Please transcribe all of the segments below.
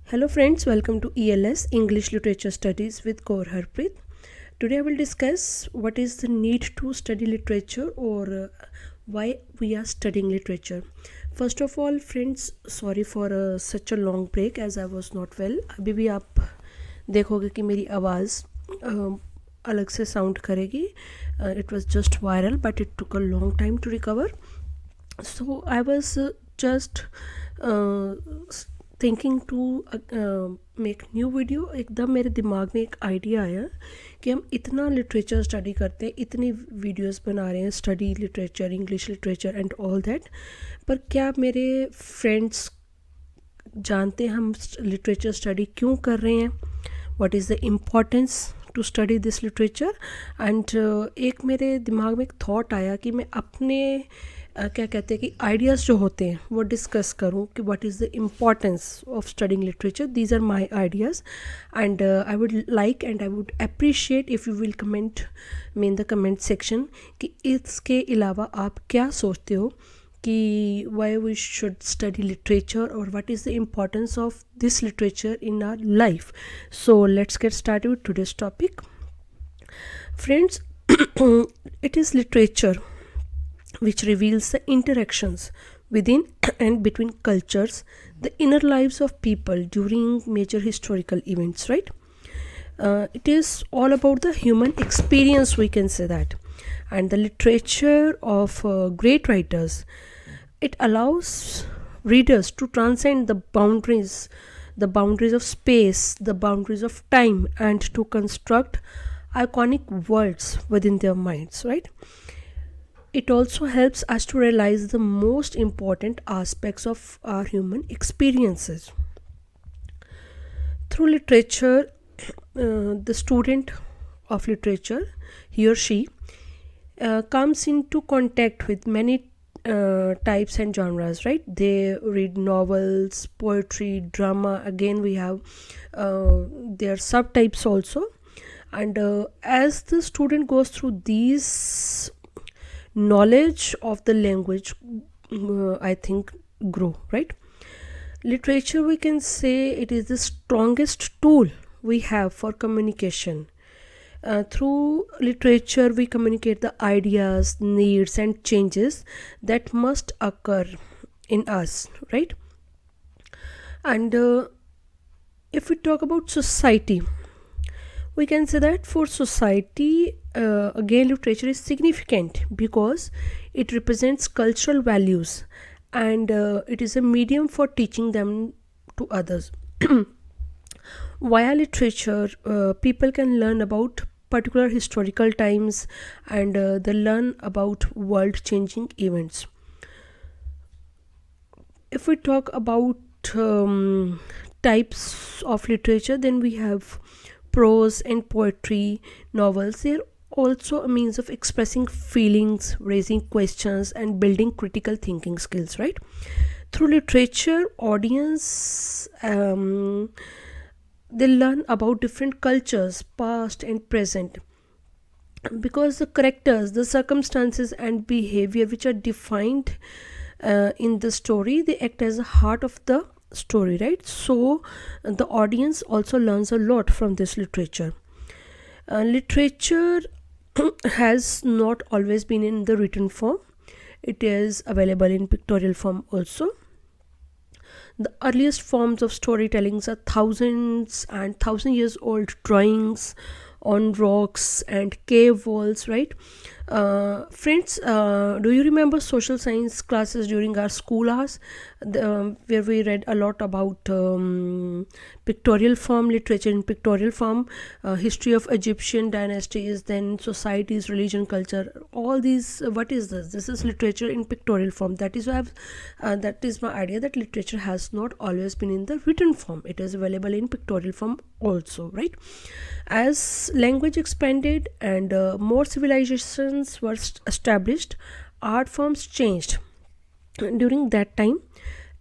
Hello friends, welcome to ELS English Literature Studies with Kaur Harpreet. Today I will discuss what is the need to study literature or why we are studying literature. First of all friends, sorry for such a long break as I was not well. अभी भी आप देखोगे कि मेरी आवाज़ अलग से sound करेगी. It was just viral but it took a long time to recover. So I was just thinking to make new video. एकदम मेरे दिमाग में एक आइडिया आया कि हम इतना लिटरेचर स्टडी करते हैं, इतनी वीडियोस बना रहे हैं, study literature, English literature and all that, पर क्या मेरे फ्रेंड्स जानते हैं हम लिटरेचर स्टडी क्यों कर रहे हैं, what is the importance to study this literature. And एक मेरे दिमाग में एक थॉट आया कि मैं अपने क्या कहते हैं कि आइडियाज़ जो होते हैं वो डिस्कस करूं कि what is the importance of studying literature. These are my ideas and I would like and I would appreciate if you will comment me in the comment section कि इसके अलावा आप क्या सोचते हो कि why we should study literature और what is the importance of this literature in our life. So let's get started with today's topic. Friends, it is literature which reveals the interactions within and between cultures, the inner lives of people during major historical events, right? It is all about the human experience, we can say that. And the literature of great writers, it allows readers to transcend the boundaries of space, the boundaries of time, and to construct iconic worlds within their minds, right? It also helps us to realize the most important aspects of our human experiences. Through literature, the student of literature, he or she, comes into contact with many types and genres, right? They read novels, poetry, drama. Again, we have their subtypes also. And as the student goes through these, knowledge of the language I think grow, right? Literature, we can say, it is the strongest tool we have for communication. Through literature we communicate the ideas, needs and changes that must occur in us, right? And if we talk about society, we can say that for society, again, literature is significant because it represents cultural values and it is a medium for teaching them to others. Via literature, people can learn about particular historical times and they learn about world changing events. If we talk about types of literature, then we have prose and poetry, novels. They're also a means of expressing feelings, raising questions and building critical thinking skills, right? Through literature, audience they learn about different cultures, past and present, because the characters, the circumstances and behavior which are defined in the story, they act as a heart of the story, right? So the audience also learns a lot from this literature. Literature has not always been in the written form. It is available in pictorial form also. The earliest forms of storytelling are thousands and thousand years old drawings on rocks and cave walls, right? Friends, do you remember social science classes during our school hours, where we read a lot about pictorial form, literature in pictorial form, history of Egyptian dynasties, then societies, religion, culture, all these. What is this? This is literature in pictorial form. That is why that is my idea, that literature has not always been in the written form. It is available in pictorial form also, right? As language expanded and more civilizations were established, art forms changed. During that time,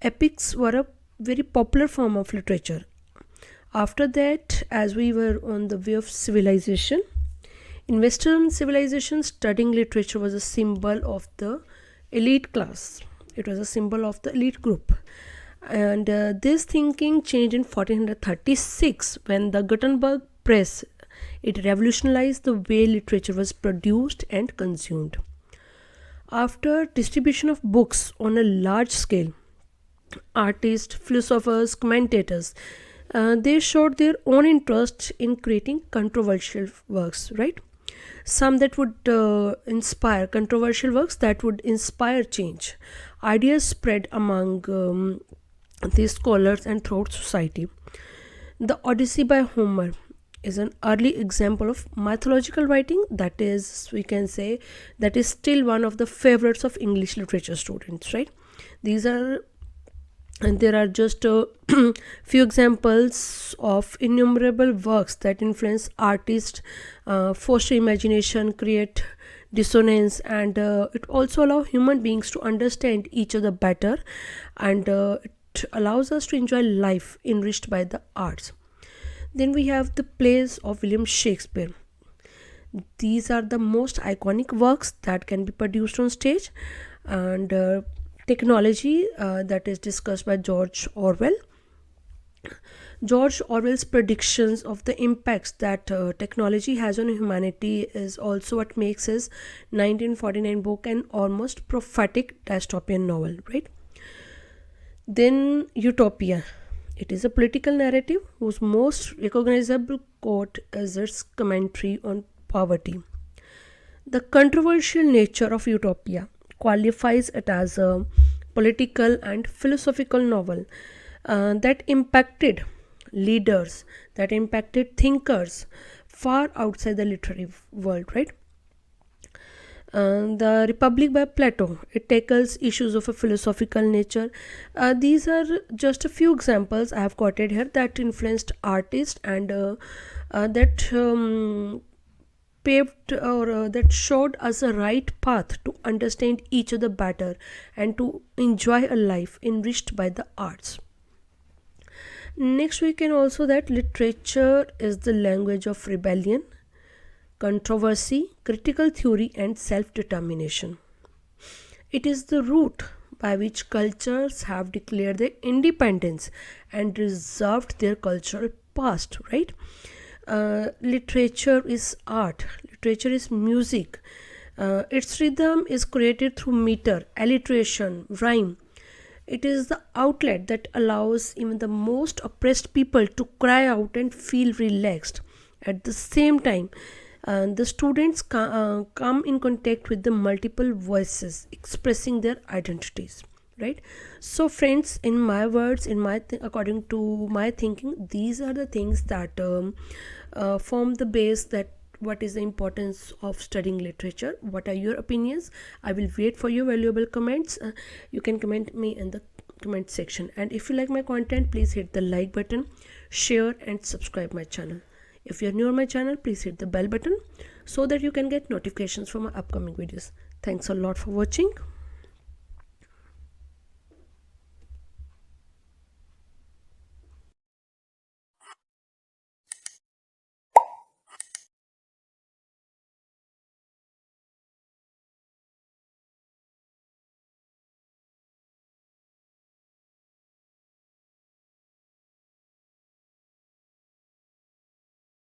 epics were a very popular form of literature. After that, as we were on the way of civilization, in Western civilization, studying literature was a symbol of the elite class. It was a symbol of the elite group. And this thinking changed in 1436 when the Gutenberg press, it revolutionized the way literature was produced and consumed. After distribution of books on a large scale, artists, philosophers, commentators, they showed their own interest in creating controversial works, right? Some that would inspire controversial works that would inspire change. Ideas spread among these scholars and throughout society. The Odyssey by Homer is an early example of mythological writing, that is, we can say, that is still one of the favorites of English literature students, right? These are, and there are just a few examples of innumerable works that influence artists, foster imagination, create dissonance, and it also allow human beings to understand each other better, and it allows us to enjoy life enriched by the arts. Then we have the plays of William Shakespeare. These are the most iconic works that can be produced on stage, and technology that is discussed by George Orwell. George Orwell's predictions of the impacts that technology has on humanity is also what makes his 1949 book an almost prophetic dystopian novel, right? Then Utopia. It is a political narrative whose most recognizable quote is its commentary on poverty. The controversial nature of Utopia qualifies it as a political and philosophical novel that impacted leaders, that impacted thinkers far outside the literary world, right? The Republic by Plato, it tackles issues of a philosophical nature. These are just a few examples I have quoted here that influenced artists, and that paved, or that showed us a right path to understand each other better and to enjoy a life enriched by the arts. Next, we can also that literature is the language of rebellion, controversy, critical theory, and self determination. It is the route by which cultures have declared their independence and reserved their cultural past, right? Literature is art, literature is music. Its rhythm is created through meter, alliteration, rhyme. It is the outlet that allows even the most oppressed people to cry out and feel relaxed. At the same time, the students come in contact with the multiple voices expressing their identities, right? So friends, in my words, in my according to my thinking, these are the things that form the base, that what is the importance of studying literature. What are your opinions? I will wait for your valuable comments. You can comment me in the comment section, and if you like my content, please hit the like button, share, and subscribe my channel. If you are new on my channel, please hit the bell button so that you can get notifications for my upcoming videos. Thanks a lot for watching.